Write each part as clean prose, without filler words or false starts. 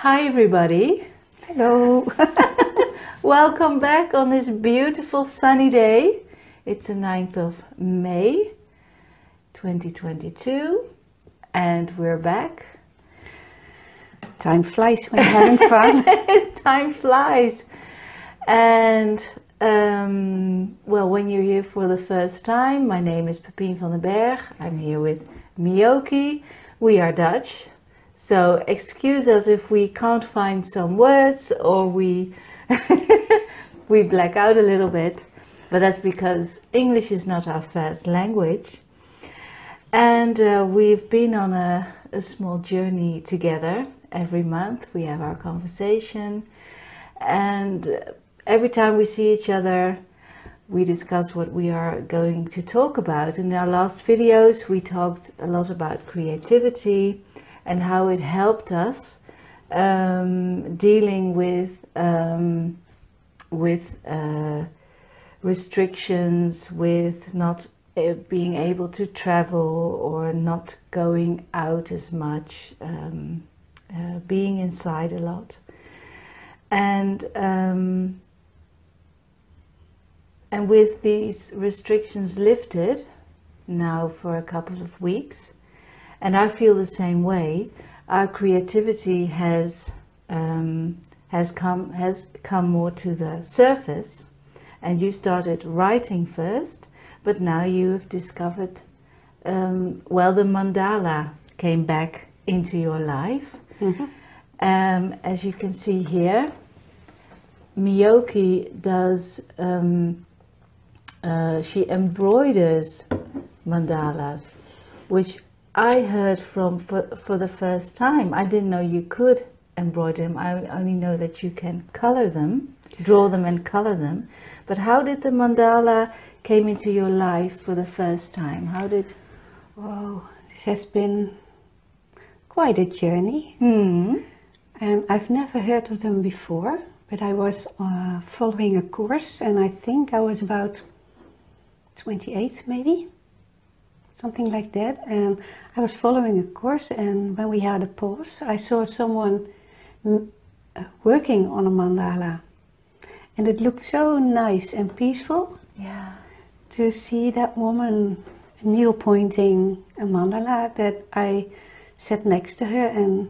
Hi everybody. Hello. Welcome back on this beautiful sunny day. It's the 9th of May 2022 and we're back. Time flies when you're having fun. Time flies. And well, when you're here for the first time, my name is Pepine van den Berg. I'm here with Myoki. We are Dutch. So excuse us if we can't find some words or we we black out a little bit, but that's because English is not our first language. And we've been on a small journey together. Every month we have our conversation, and every time we see each other we discuss what we are going to talk about. In our last videos we talked a lot about creativity and how it helped us dealing with restrictions, with not being able to travel or not going out as much, being inside a lot, and with these restrictions lifted now for a couple of weeks. And I feel the same way. Our creativity has come more to the surface. And you started writing first, but now you have discovered, well, the mandala came back into your life. Mm-hmm. As you can see here, Myoki does. She embroiders mandalas, which I heard from for the first time. I didn't know you could embroider them. I only know that you can color them, draw them and color them. But how did the mandala came into your life for the first time? How did... Oh, this has been quite a journey. Mm-hmm. And I've never heard of them before, but I was following a course, and I think I was about 28 maybe. Something like that, and I was following a course, and when we had a pause I saw someone working on a mandala, and it looked so nice and peaceful. Yeah. To see that woman needle pointing a mandala, that I sat next to her and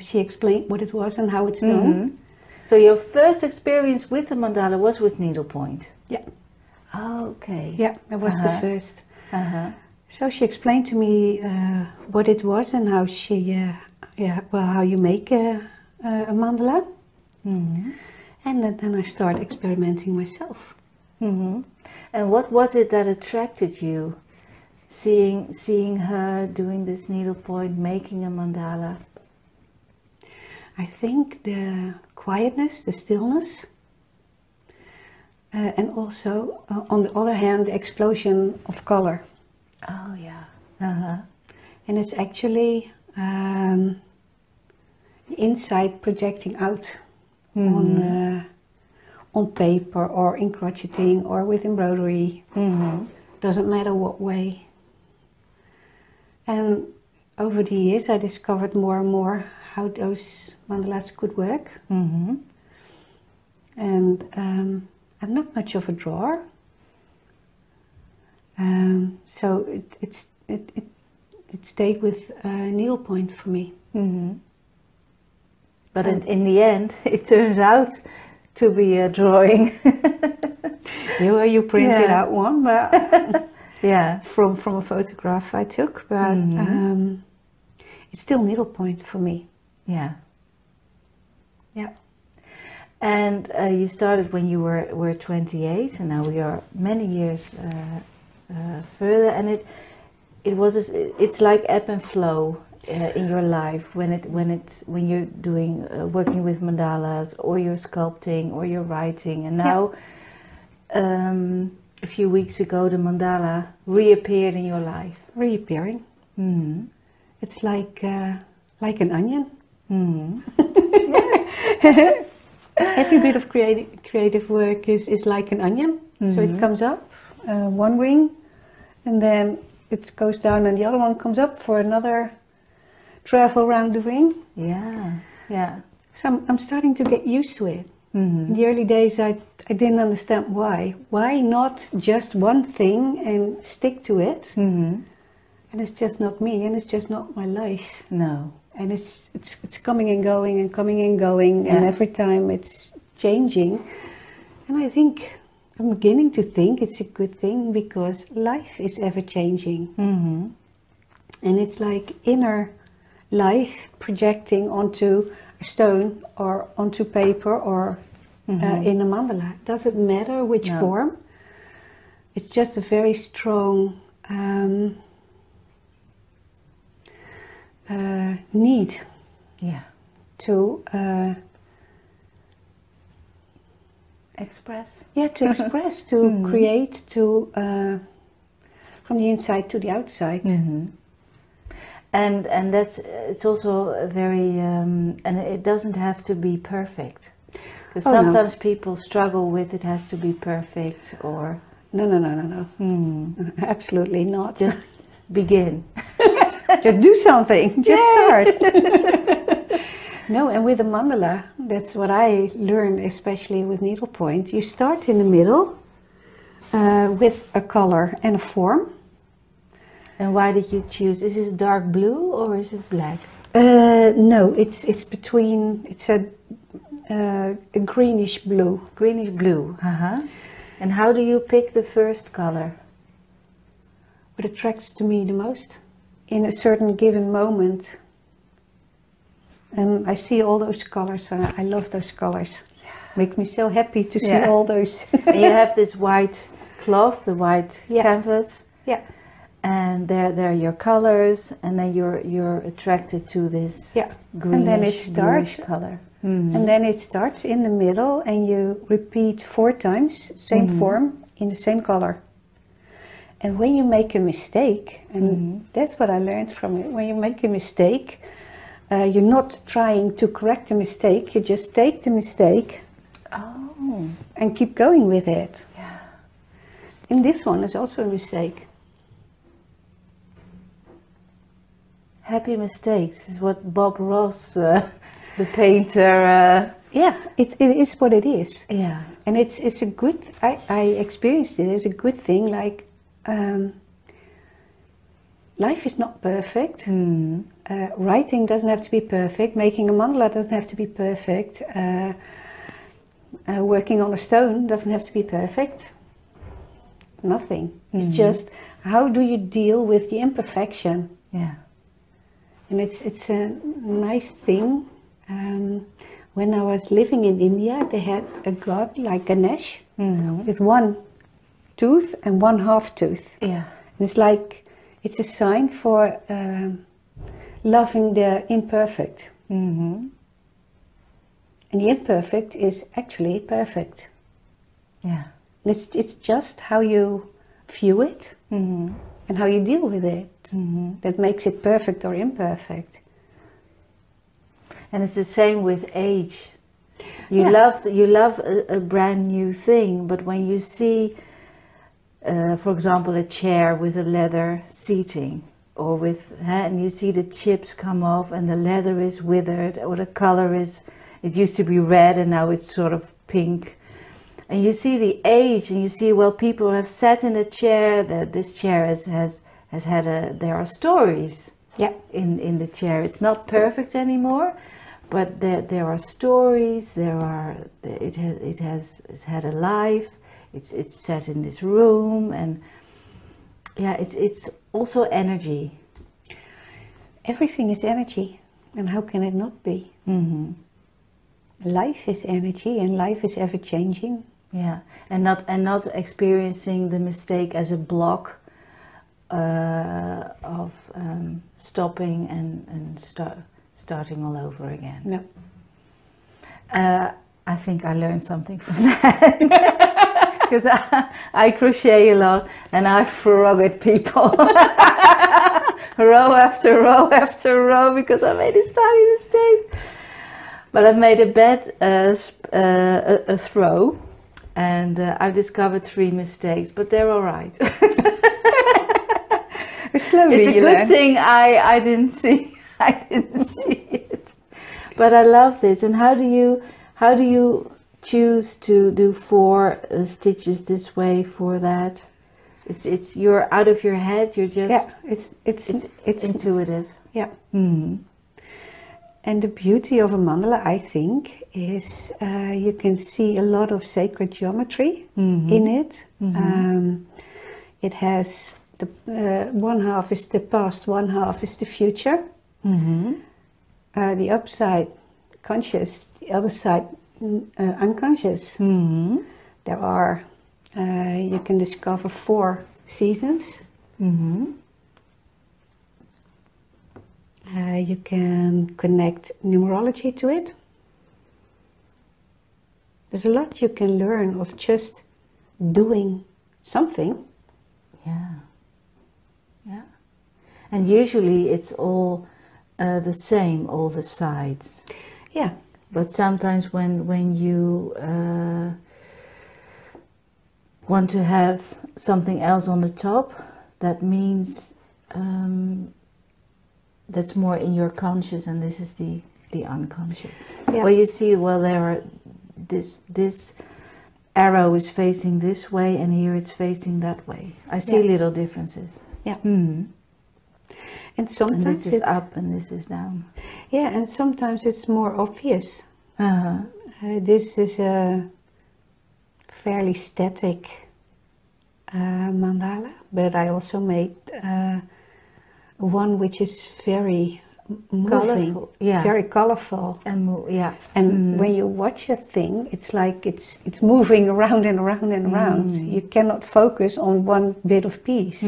she explained what it was and how it's done. Mm-hmm. So your first experience with the mandala was with needlepoint? Yeah. Oh, okay. Yeah, that was the first. Uh-huh. So she explained to me what it was and how how you make a mandala. Mm-hmm. And then I started experimenting myself. Mm-hmm. And what was it that attracted you, seeing her doing this needlepoint, making a mandala? I think the quietness, the stillness, and also on the other hand the explosion of color. Oh yeah. Uh-huh. And it's actually the inside projecting out. Mm-hmm. on paper or in crocheting or with embroidery. Mm-hmm. Doesn't matter what way. And over the years I discovered more and more how those mandalas could work. Mm-hmm. And I'm not much of a drawer. So it stayed with needlepoint for me. Mm-hmm. But in the end, it turns out to be a drawing. You printed out one, but yeah, from a photograph I took, but it's still needlepoint for me. Yeah. Yeah. And you started when you were 28, and now we are many years further, and it's like ebb and flow in your life when you're doing working with mandalas, or you're sculpting, or you're writing, and now a few weeks ago the mandala reappeared in your life. Reappearing. Mm-hmm. It's like an onion. Mm-hmm. Every bit of creative work is like an onion. Mm-hmm. So it comes up one ring, and then it goes down, and the other one comes up for another travel around the ring. Yeah, yeah. So I'm starting to get used to it. In the early days, I didn't understand why. Why not just one thing and stick to it? And it's just not me, and it's just not my life. No. And it's coming and going and coming and going, and every time it's changing. And I think I'm beginning to think it's a good thing, because life is ever changing. And it's like inner life projecting onto a stone or onto paper or in a mandala. It doesn't matter which form. It's just a very strong need to express. To express, to create, to from the inside to the outside. And it's also a very and it doesn't have to be perfect, because sometimes people struggle with it has to be perfect, or no. Absolutely not. Just begin. Just do something. Just start. No, and with a mandala, that's what I learned, especially with needlepoint. You start in the middle with a color and a form. And why did you choose? Is it dark blue or is it black? No, it's between. It's a greenish blue. Greenish blue. And how do you pick the first color? What attracts to me the most in a certain given moment. And I see all those colors. I love those colors. Make me so happy to see all those. And you have this white cloth, the white canvas. Yeah. And they're your colors, and then you're attracted to this greenish, and then it starts color. And then it starts in the middle, and you repeat 4 times, same form, in the same color. And when you make a mistake, and that's what I learned from it, when you make a mistake, you're not trying to correct the mistake, you just take the mistake and keep going with it. Yeah. And this one is also a mistake. Happy mistakes is what Bob Ross, the painter. It is what it is. Yeah. And it's a good. I experienced it as a good thing. Like life is not perfect. Writing doesn't have to be perfect. Making a mandala doesn't have to be perfect. Working on a stone doesn't have to be perfect. Nothing. It's just how do you deal with the imperfection. Yeah. And it's a nice thing. When I was living in India, they had a god like Ganesh with 1 tooth and 1 half tooth. Yeah. And it's like, it's a sign for loving the imperfect. And the imperfect is actually perfect. Yeah. And it's just how you view it and how you deal with it that makes it perfect or imperfect. And it's the same with age. You love a brand new thing, but when you see, for example, a chair with a leather seating, or with, and you see the chips come off and the leather is withered, or the color is, it used to be red and now it's sort of pink. And you see the age, and you see, well, people have sat in a chair, that this chair has had there are stories in the chair. It's not perfect anymore, but there are stories, it has had a life, it's set in this room, and it's also energy. Everything is energy, and how can it not be? Life is energy, and life is ever changing. Yeah, and not experiencing the mistake as a block of stopping and starting all over again. No. I think I learned something from that. Because I crochet a lot and I frog at people. Row after row after row, because I made this tiny mistake. But I've made a bad a throw, and I've discovered 3 mistakes, but they're all right. Slowly it's a you good learn. thing I didn't see it. But I love this. And how do you choose to do 4 stitches this way for that? It's you're out of your head. You're just it's intuitive. Yeah. Mm. And the beauty of a mandala, I think, is you can see a lot of sacred geometry in it. It has the one half is the past, one half is the future. The upside conscious, the other side unconscious. There are you can discover 4 seasons. You can connect numerology to it. There's a lot you can learn of just doing something. Yeah. Yeah. And usually it's all the same, all the sides. Yeah. But sometimes when you want to have something else on the top, that means that's more in your conscious, and this is the unconscious. Yeah. Well, you see, well, there are this arrow is facing this way, and here it's facing that way. I see little differences. Yeah. And And sometimes this is up and this is down. Yeah, and sometimes it's more obvious. This is a fairly static mandala, but I also made one which is very moving, colorful. Yeah. very colorful. And And when you watch that thing, it's like it's moving around and around and around. You cannot focus on one bit of piece,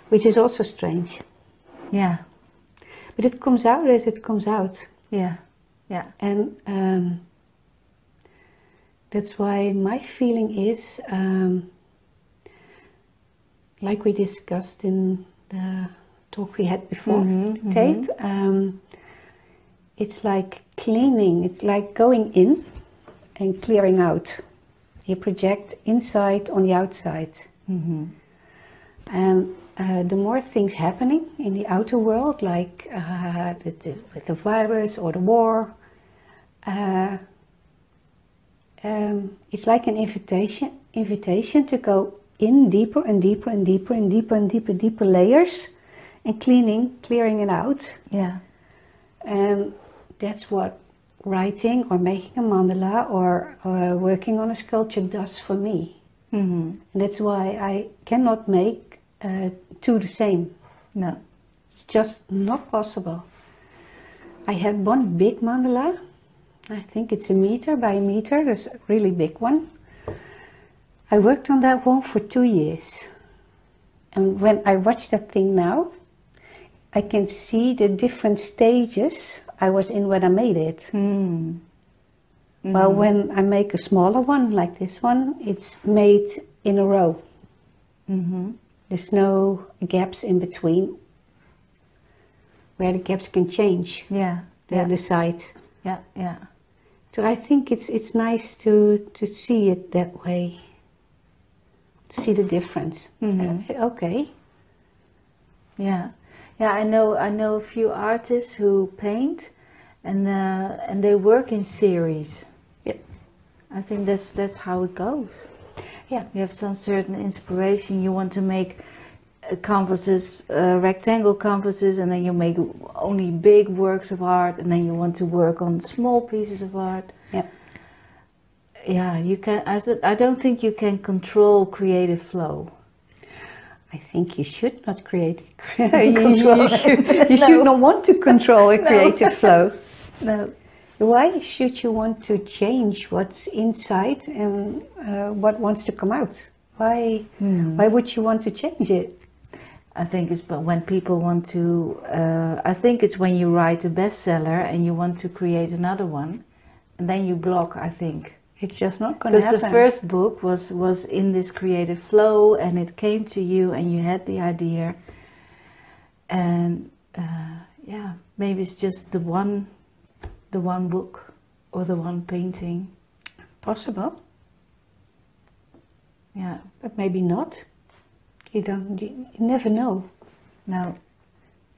which is also strange. Yeah. But it comes out as it comes out. Yeah. Yeah. And that's why my feeling is, like we discussed in the talk we had before, the tape, it's like cleaning, it's like going in and clearing out. You project inside on the outside. And the more things happening in the outer world, like with the virus or the war, it's like an invitation to go in deeper and deeper and deeper and deeper and deeper layers, and clearing it out. Yeah. And that's what writing or making a mandala or working on a sculpture does for me. And that's why I cannot make 2 the same. No. It's just not possible. I had one big mandala. I think it's 1 meter by 1 meter. There's a really big one. I worked on that one for 2 years. And when I watch that thing now, I can see the different stages I was in when I made it. Well, when I make a smaller one like this one, it's made in a row. There's no gaps in between where the gaps can change. Yeah. The side. Yeah. Yeah. So I think it's nice to see it that way, to see the difference. Okay. Yeah. Yeah, I know a few artists who paint, and they work in series. Yeah. I think that's how it goes. Yeah. You have some certain inspiration. You want to make canvases, rectangle canvases, and then you make only big works of art, and then you want to work on small pieces of art. Yeah. Yeah, you can. I don't think you can control creative flow. I think you should not create. You should not want to control a creative flow. No. Why should you want to change what's inside and what wants to come out? Why would you want to change it? I think it's when people want to. I think it's when you write a bestseller and you want to create another one, and then you block. I think. It's just not going to happen. Because the first book was in this creative flow, and it came to you, and you had the idea. And yeah, maybe it's just the one book or the one painting. Possible. Yeah, but maybe not. You never know. No.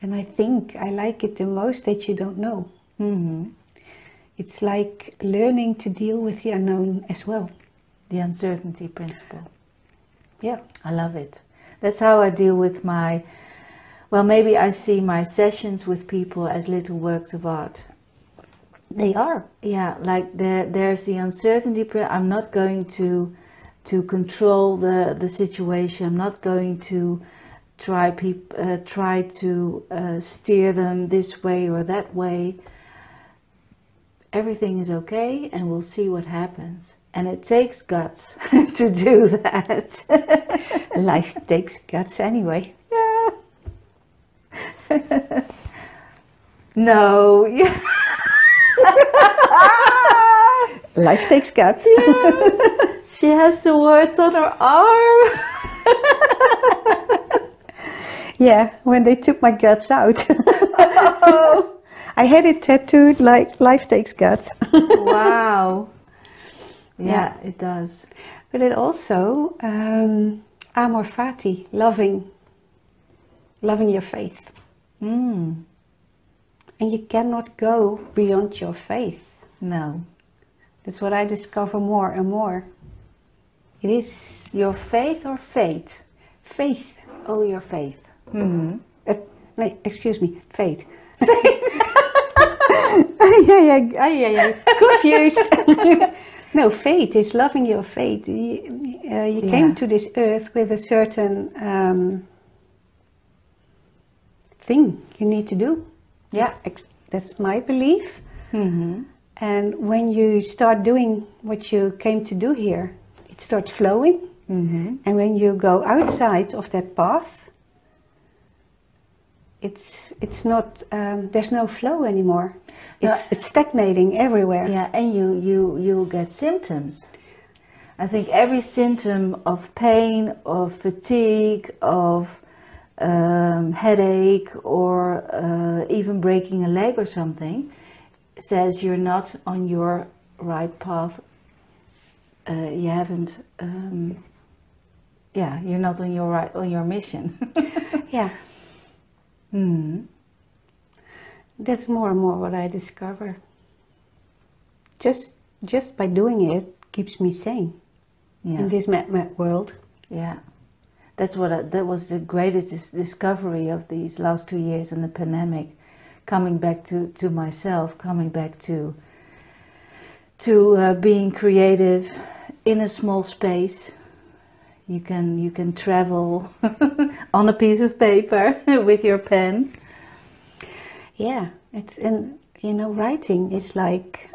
And I think I like it the most that you don't know. It's like learning to deal with the unknown as well. The uncertainty principle. Yeah. I love it. That's how I deal with my, well, maybe I see my sessions with people as little works of art. They are. Yeah, like there's the uncertainty. I'm not going to control the situation. I'm not going to try to steer them this way or that way. Everything is okay, and we'll see what happens. And it takes guts to do that. Life takes guts anyway. Yeah. No. Yeah. Life takes guts. Yeah. She has the words on her arm. Yeah, when they took my guts out. Oh. I had it tattooed like life takes guts. Wow. Yeah, it does. But it also, amor fati, loving your faith. Mm. And you cannot go beyond your faith. No. That's what I discover more and more. It is Your faith or fate? faith. Oh, your faith. No, excuse me, faith. Yeah. Confused. No, faith is loving your faith. You came to this earth with a certain thing you need to do. Yeah. That's my belief. Mm-hmm. And when you start doing what you came to do here, it starts flowing. Mm-hmm. And when you go outside of that path, it's not, there's no flow anymore. It's stagnating everywhere. Yeah, and you'll get symptoms. I think every symptom of pain, of fatigue, of headache, or even breaking a leg or something, says you're not on your right path. You haven't. You're not on your mission. Yeah. That's more and more what I discover. Just by doing it keeps me sane in this mad world. Yeah, that was the greatest discovery of these last 2 years in the pandemic. Coming back to myself, coming back to being creative in a small space. You can travel on a piece of paper with your pen. Yeah, writing is like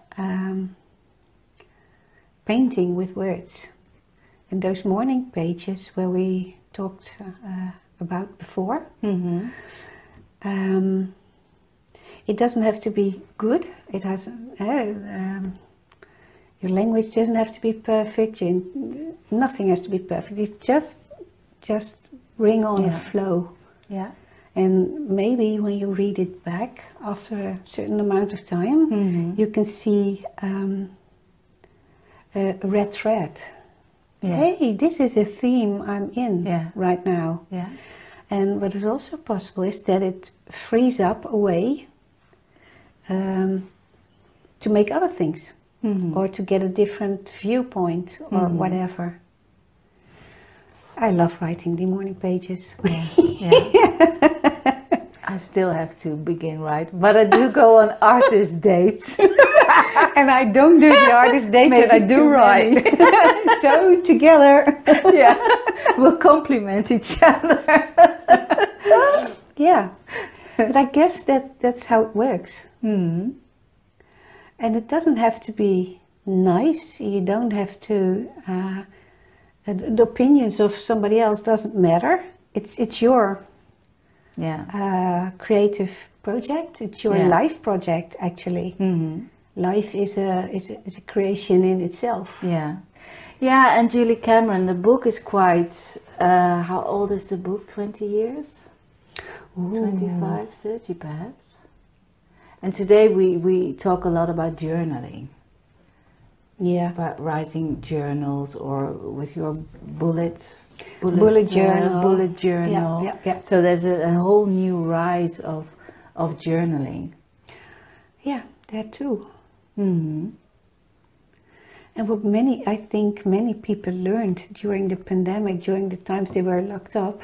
painting with words. And those morning pages where we talked about before, it doesn't have to be good. It has your language doesn't have to be perfect. Nothing has to be perfect. It's just bring on a flow. Yeah. And maybe when you read it back after a certain amount of time, you can see a red thread. Yeah. Hey, this is a theme I'm in right now. Yeah. And what is also possible is that it frees up a way to make other things, or to get a different viewpoint, or whatever. I love writing the morning pages. Yeah. I still have to begin, right? But I do go on artist dates. And I don't do the artist dates, and I do write. So together, we'll complement each other. Yeah, but I guess that's how it works. And it doesn't have to be nice. You don't have to. The opinions of somebody else doesn't matter. It's your creative project. It's your life project, actually. Life is a creation in itself. Yeah, yeah. And Julie Cameron, the book is quite. How old is the book? 20 years? Ooh. 25, 30 perhaps. And today we talk a lot about journaling. Yeah. About writing journals, or with your bullet journal. Yeah. So there's a whole new rise of journaling. Yeah, That too. Mm-hmm. And what I think many people learned during the pandemic, during the times they were locked up,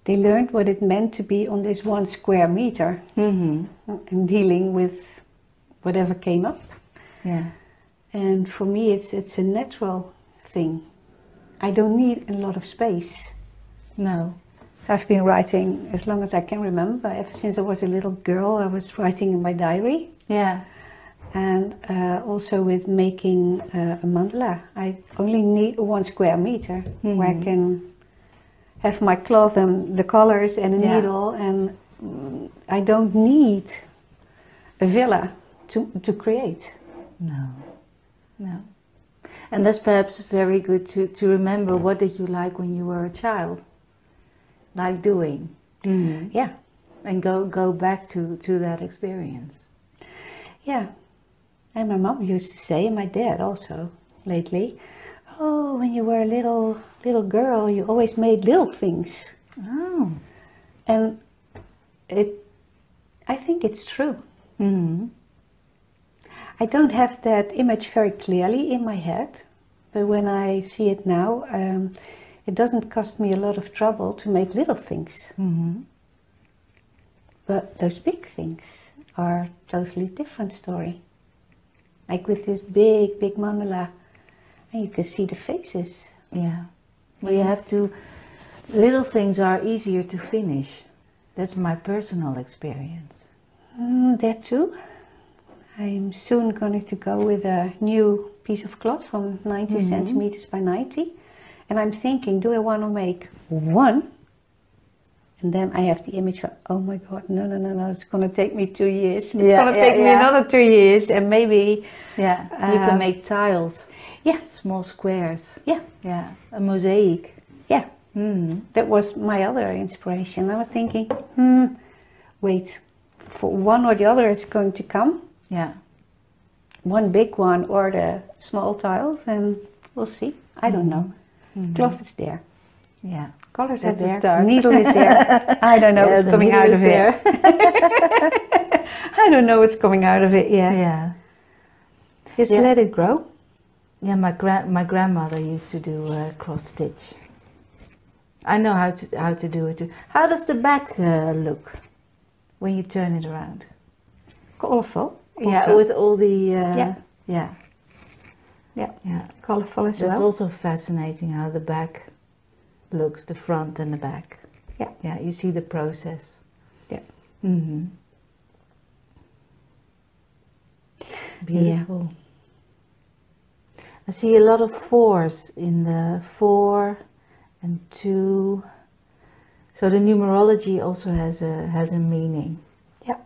they learned what it meant to be on this 1 square meter Mm-hmm. and dealing with whatever came up. Yeah. And for me, it's a natural thing. I don't need a lot of space. No. So I've been writing as long as I can remember. Ever since I was a little girl, I was writing in my diary. Yeah. And also with making a mandala, I only need 1 square meter where I can have my cloth and the colors and a needle, and I don't need a villa to create. No. No. And that's perhaps very good to remember. What did you like when you were a child? Like doing? Mm-hmm. Yeah. And go back to that experience. Yeah. And my mom used to say, and my dad also lately, oh, when you were a little girl, you always made little things. Oh. And I think it's true. Mm-hmm. I don't have that image very clearly in my head, but when I see it now, it doesn't cost me a lot of trouble to make little things. Mm-hmm. But those big things are a totally different story. Like with this big mandala, and you can see the faces. Yeah. Well, you have to. Little things are easier to finish. That's my personal experience. That too. I'm soon going to go with a new piece of cloth from 90 centimeters by 90. And I'm thinking, do I want to make one? And then I have the image of, oh my God, no, it's going to take me 2 years. It's going to take me another 2 years, and maybe... Yeah, you can make tiles. Yeah. Small squares. Yeah. Yeah, a mosaic. Yeah. Mm. That was my other inspiration. I was thinking, wait, for one or the other it's going to come. Yeah. One big one or the small tiles, and we'll see. I don't know. Cloth is there. Yeah. Colors That's are there. a start. Needle is there. I don't know what's coming out of it. I don't know what's coming out of it yet. Yeah. Just let it grow. Yeah, my grandmother used to do cross stitch. I know how to do it too. How does the back look when you turn it around? Colorful. Yeah, also. with all the yeah, colorful as well. That's also fascinating how the back looks, the front and the back. Yeah. Yeah, you see the process. Yeah. Mm-hmm. Beautiful. Yeah. I see a lot of 4s in the 4 and 2. So the numerology also has a meaning. Yeah.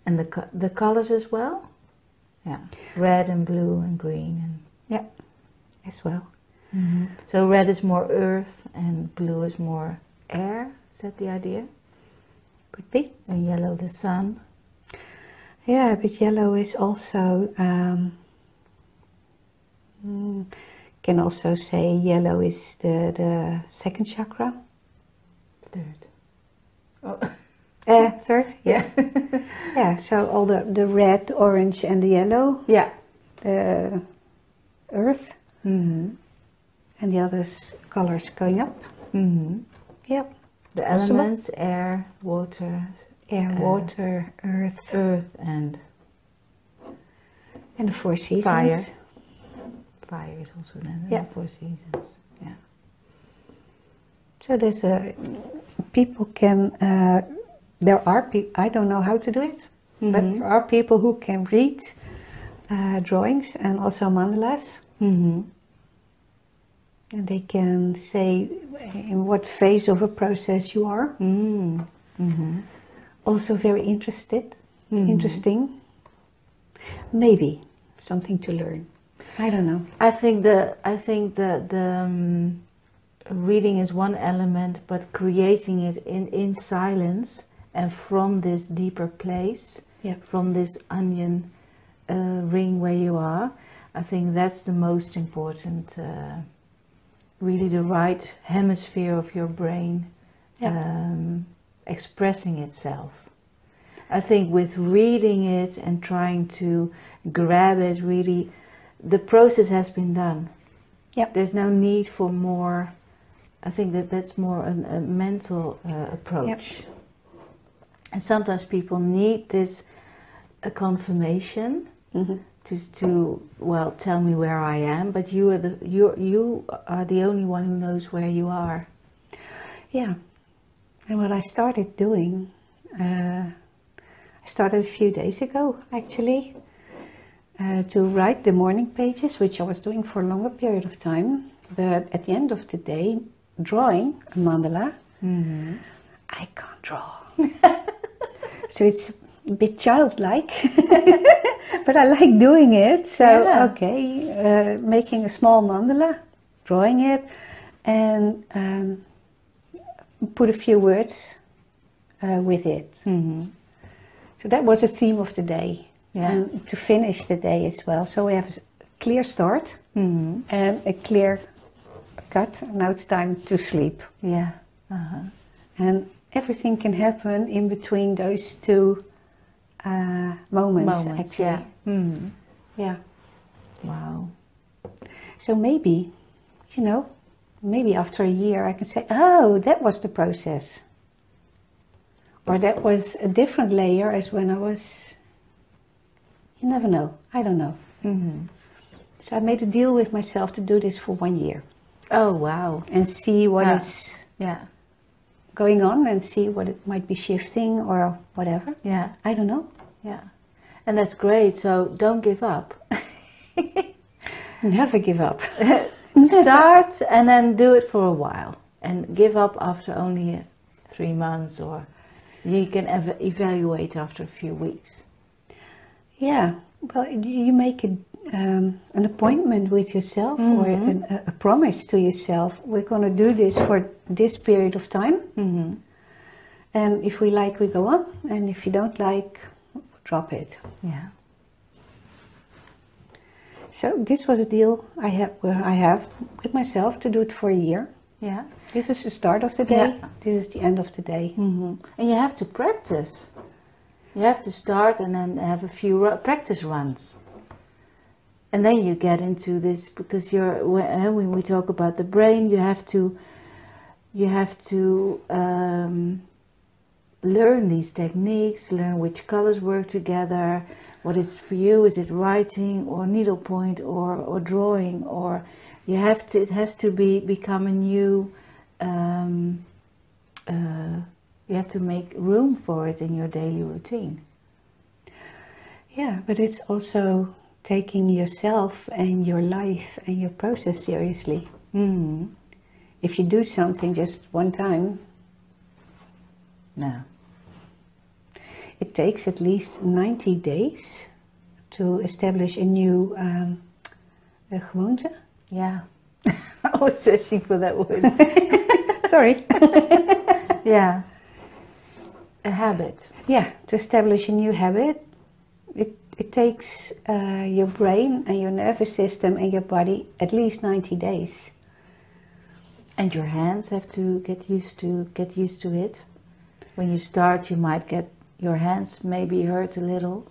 And the colors as well? Yeah. Red and blue and green and yeah, as well. Mm-hmm. So red is more earth and blue is more air. Is that the idea? Could be. And yellow the sun. Yeah, but yellow is also can also say yellow is the second chakra. Third. Oh. Third. Yeah. Yeah. So all the red, orange, and the yellow. Yeah. The earth. Mm-hmm. And the others colors going up. Mm-hmm. Yep. The elements: air, water, water, earth, and the 4 seasons. Fire. Fire is also then the 4 seasons. Yeah. So there's people can. There are people. I don't know how to do it, but there are people who can read drawings and also mandalas. Mm-hmm. And they can say in what phase of a process you are. Mm-hmm. Also very interesting. Maybe something to learn. I don't know. I think the reading is one element, but creating it in silence and from this deeper place, from this onion ring where you are, I think that's the most important. Really the right hemisphere of your brain expressing itself. I think with reading it and trying to grab it, really, the process has been done. Yep. There's no need for more. I think that's more a mental approach. Yep. And sometimes people need this a confirmation to well, tell me where I am, but you are the only one who knows where you are. Yeah. And what I started doing, I started a few days ago actually, to write the morning pages, which I was doing for a longer period of time, but at the end of the day, drawing a mandala, I can't draw. So it's a bit childlike, but I like doing it. So, okay, making a small mandala, drawing it, and put a few words with it. So that was a theme of the day, and to finish the day as well. So we have a clear start and a clear cut. Now it's time to sleep. Yeah. And everything can happen in between those two moments actually. Yeah. Yeah. Wow. So maybe, you know, maybe after a year I can say, oh, that was the process. Or that was a different layer as when I was, you never know, I don't know. So I made a deal with myself to do this for 1 year. Oh, wow. And see what is going on and see what it might be shifting or whatever. Yeah. I don't know. Yeah. And that's great. So don't give up. Never give up. Start and then do it for a while. And give up after only 3 months, or you can evaluate after a few weeks. Yeah. Well, you make an appointment with yourself or a promise to yourself. We're going to do this for this period of time. And if we like, we go on. And if you don't like, drop it. Yeah. So this was a deal I have with myself to do it for a year. Yeah. This is the start of the day. This is the end of the day. And you have to practice. You have to start and then have a few practice runs. And then you get into this, because when we talk about the brain, you have to learn these techniques, learn which colors work together, what is for you. Is it writing or needlepoint or drawing, or it has to become a new, you have to make room for it in your daily routine. Yeah, but it's also taking yourself and your life and your process seriously. If you do something just one time, no. It takes at least 90 days to establish a new gewoonte. Yeah. I was searching for that word. Sorry. Yeah. A habit. Yeah, to establish a new habit, it takes your brain and your nervous system and your body at least 90 days. And your hands have to get used to it. When you start, you might get your hands maybe hurt a little.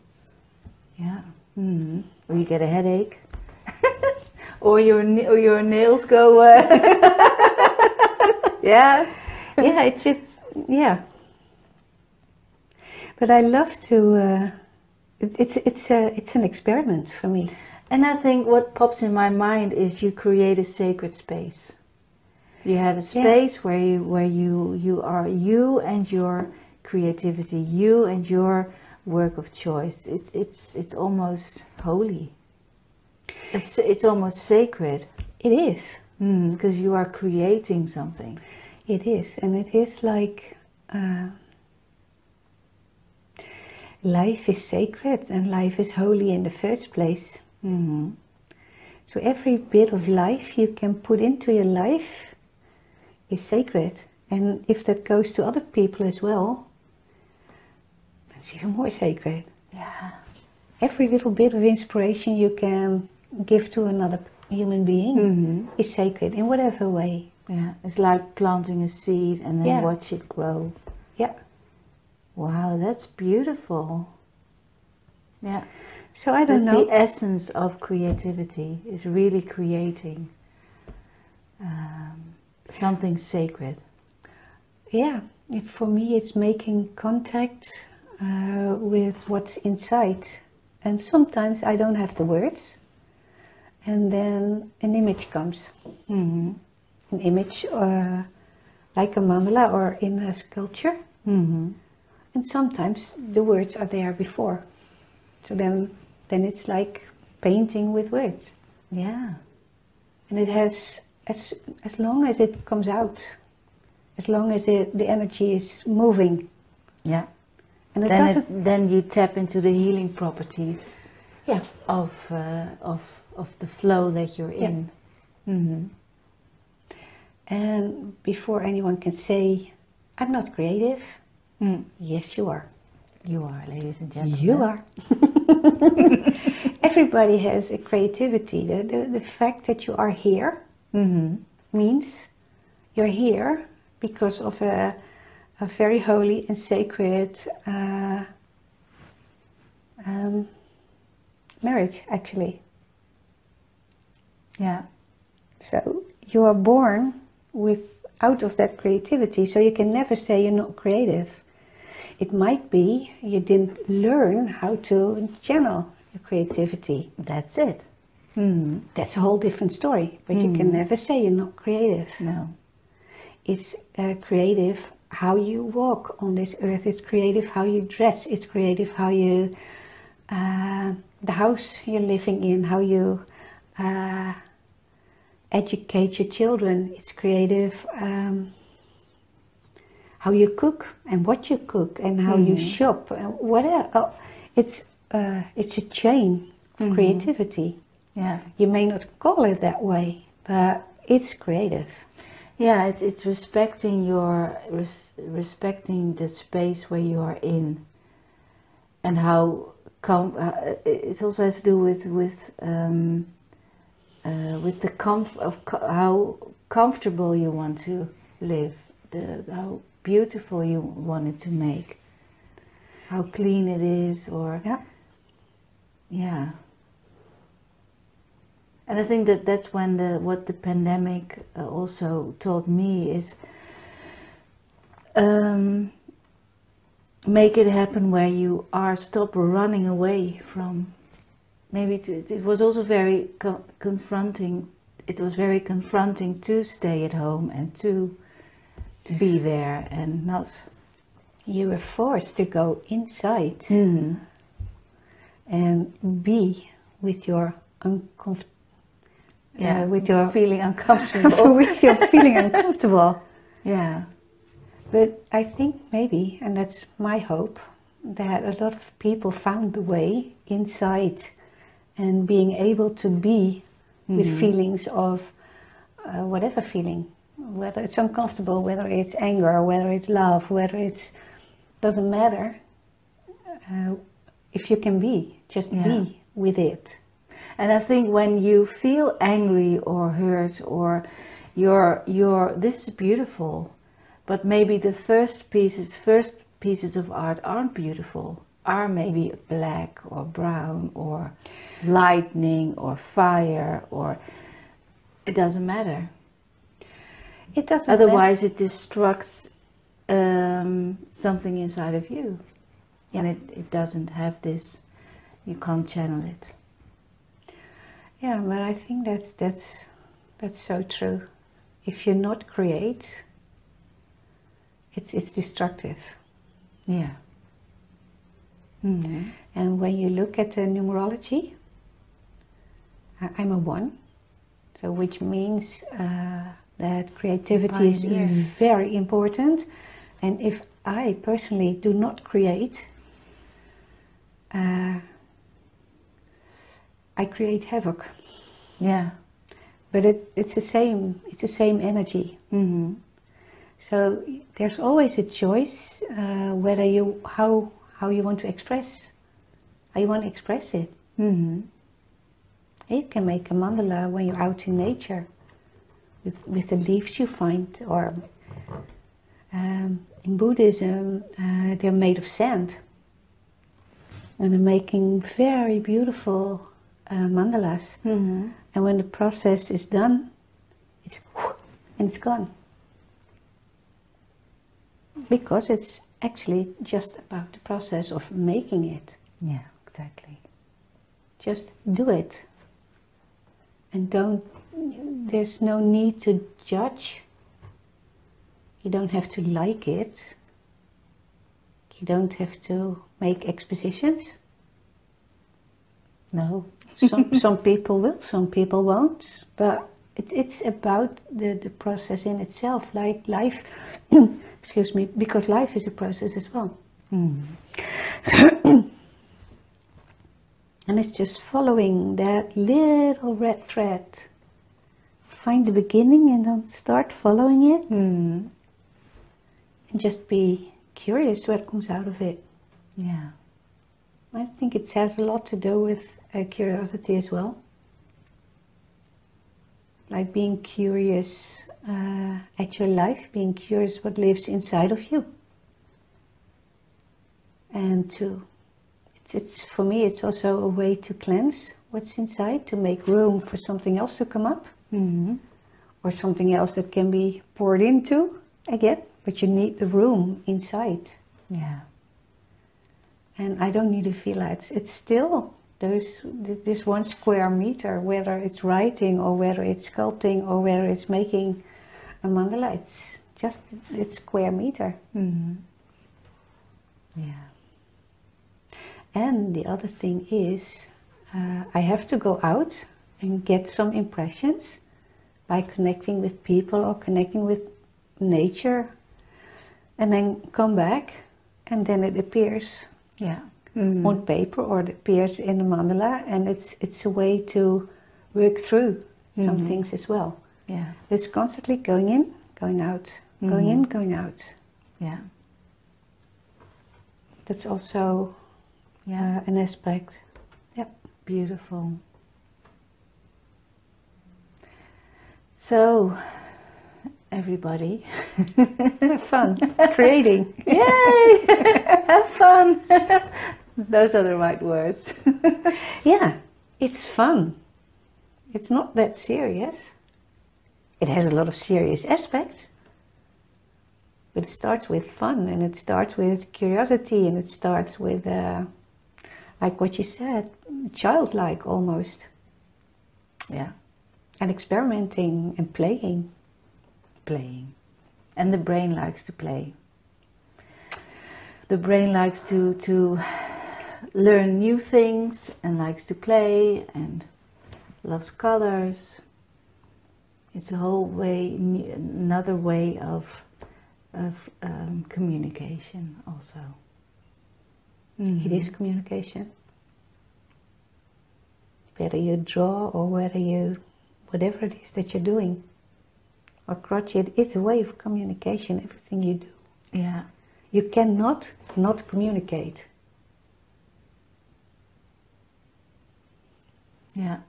Yeah. Or you get a headache. or your nails go. Yeah. Yeah, it's yeah. But I love to. It's an experiment for me. And I think what pops in my mind is you create a sacred space. You have a space where you are you and your creativity, you and your work of choice. It's almost holy. It's almost sacred. It is. Because you are creating something. It is, and it is like life is sacred and life is holy in the first place. So every bit of life you can put into your life is sacred, and if that goes to other people as well, it's even more sacred. Yeah. Every little bit of inspiration you can give to another human being is sacred in whatever way. Yeah, it's like planting a seed and then watch it grow. Yeah. Wow, that's beautiful. Yeah. So I don't That's know. the essence of creativity, is really creating something sacred. Yeah, for me it's making contact with what's inside. And sometimes I don't have the words. And then an image comes. Mm-hmm. An image like a mandala or in a sculpture. Mm-hmm. And sometimes the words are there before. So then it's like painting with words. Yeah. And it has, as long as it comes out, as long as the energy is moving. Yeah. And it doesn't. Then you tap into the healing properties. Yeah. Of the flow that you're in. Mm-hmm. And before anyone can say, I'm not creative, yes you are. You are, ladies and gentlemen. You are. Everybody has a creativity. The fact that you are here means you're here because of a very holy and sacred marriage, actually. Yeah. So you are born out of that creativity, so you can never say you're not creative. It might be you didn't learn how to channel your creativity. That's it. That's a whole different story, but you can never say you're not creative. No. It's creative how you walk on this earth, it's creative how you dress, it's creative how you, the house you're living in, how you educate your children, it's creative how you cook and what you cook and how you shop, whatever. It's a chain of creativity. Yeah. You may not call it that way, but it's creative. Yeah, it's respecting respecting the space where you are in, and how it also has to do with the how comfortable you want to live, how beautiful you want it to make, how clean it is, or yeah. And I think that's when what the pandemic also taught me is make it happen where you are, stop running away from. Maybe it was also very confronting. It was very confronting to stay at home and to be there and not. You were forced to go inside and be with your uncomfortable. With your feeling uncomfortable. with your feeling uncomfortable. Yeah. But I think maybe, and that's my hope, that a lot of people found the way inside and being able to be with feelings of whatever feeling, whether it's uncomfortable, whether it's anger, whether it's love, whether it's, doesn't matter. If you can be, just be with it. And I think when you feel angry or hurt or this is beautiful, but maybe the first pieces of art aren't beautiful, are maybe black or brown or lightning or fire, or it doesn't matter. It doesn't Otherwise it destructs something inside of you. And it doesn't have this, you can't channel it. Yeah, but I think that's so true. If you not create, it's destructive. Yeah. And when you look at the numerology, I'm a 1, so which means that creativity is very important. And if I personally do not create, I create havoc. Yeah. But it's the same energy. So there's always a choice whether how you want to express, how you want to express it. You can make a mandala when you're out in nature with the leaves you find, or in Buddhism, they're made of sand. And they're making very beautiful mandalas. Mm-hmm. And when the process is done, it's and it's gone. Because it's actually just about the process of making it. Yeah, exactly. Just do it. And there's no need to judge. You don't have to like it. You don't have to make expositions. No. Some people will, some people won't. But it's about the process in itself, like life. Excuse me, because life is a process as well. Mm. And it's just following that little red thread. Find the beginning and then start following it. Mm. And just be curious what comes out of it. Yeah. I think it has a lot to do with curiosity as well. Like being curious at your life, being curious what lives inside of you. And it's for me, it's also a way to cleanse what's inside, to make room for something else to come up. Mm-hmm. Or something else that can be poured into again, but you need the room inside. Yeah. And I don't need to feel that. It's still this 1 square meter, whether it's writing or whether it's sculpting or whether it's making a mandala, it's square meter. Mm-hmm. Yeah. And the other thing is, I have to go out and get some impressions by connecting with people or connecting with nature, and then come back, and then it appears. Yeah. On paper, or it appears in a mandala, and it's a way to work through some things as well. Yeah. It's constantly going in, going out, going in, going out. Yeah. That's also an aspect. Yep. Beautiful. So, everybody, have fun creating. Yay! Have fun. Those are the right words. Yeah, it's fun. It's not that serious. It has a lot of serious aspects, but it starts with fun, and it starts with curiosity, and it starts with, like what you said, childlike almost. Yeah. And experimenting and playing. Playing. And the brain likes to play. The brain likes to learn new things and likes to play and loves colors. It's a whole way, another way of communication also. It is communication. Whether you draw or whatever it is that you're doing, or crochet, it's a way of communication, everything you do. Yeah. You cannot not communicate. Yeah.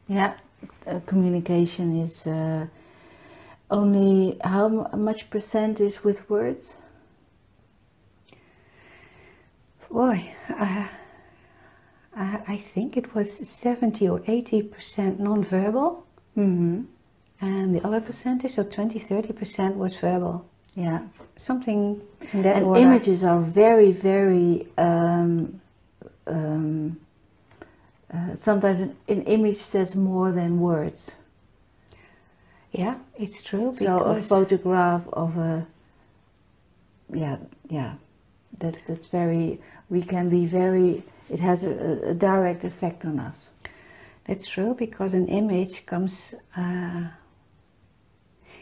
Yeah. Communication is only how much % is with words? Boy, I think it was 70 or 80% non-verbal. Mm-hmm. And the other percentage, so 20-30% was verbal. Yeah. Something in that and order. Images are very, very sometimes an image says more than words. Yeah, it's true. So a photograph of that's very, we can be very, it has a direct effect on us. That's true, because an image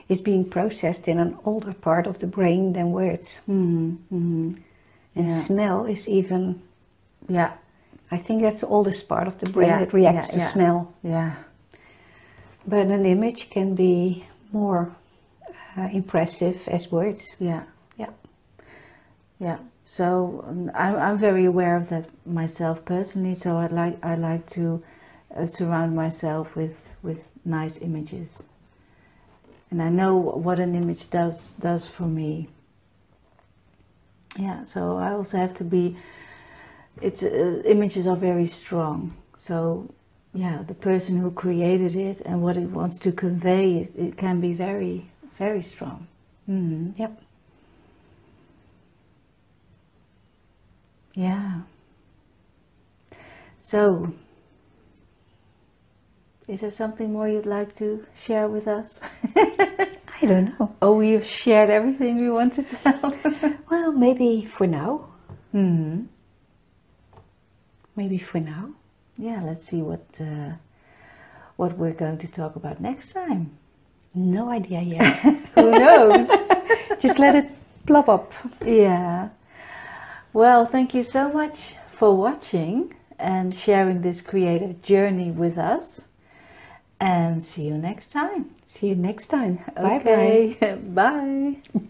is being processed in an older part of the brain than words. Mm-hmm. Mm-hmm. And smell is even, I think that's the oldest part of the brain that reacts to smell. Yeah. But an image can be more impressive as words. Yeah. Yeah. Yeah. So I'm very aware of that myself personally. So I like to surround myself with nice images, and I know what an image does for me. Yeah, so I also have to be, images are very strong, so yeah, the person who created it and what it wants to convey, it can be very, very strong. Yep. Yeah. So, is there something more you'd like to share with us? I don't know. Oh, we've shared everything we want to tell. Well, maybe for now. Mm-hmm. Maybe for now. Yeah, let's see what we're going to talk about next time. No idea yet. Who knows? Just let it plop up. Yeah. Well, thank you so much for watching and sharing this creative journey with us. And see you next time. See you next time. Okay. Bye-bye. Bye.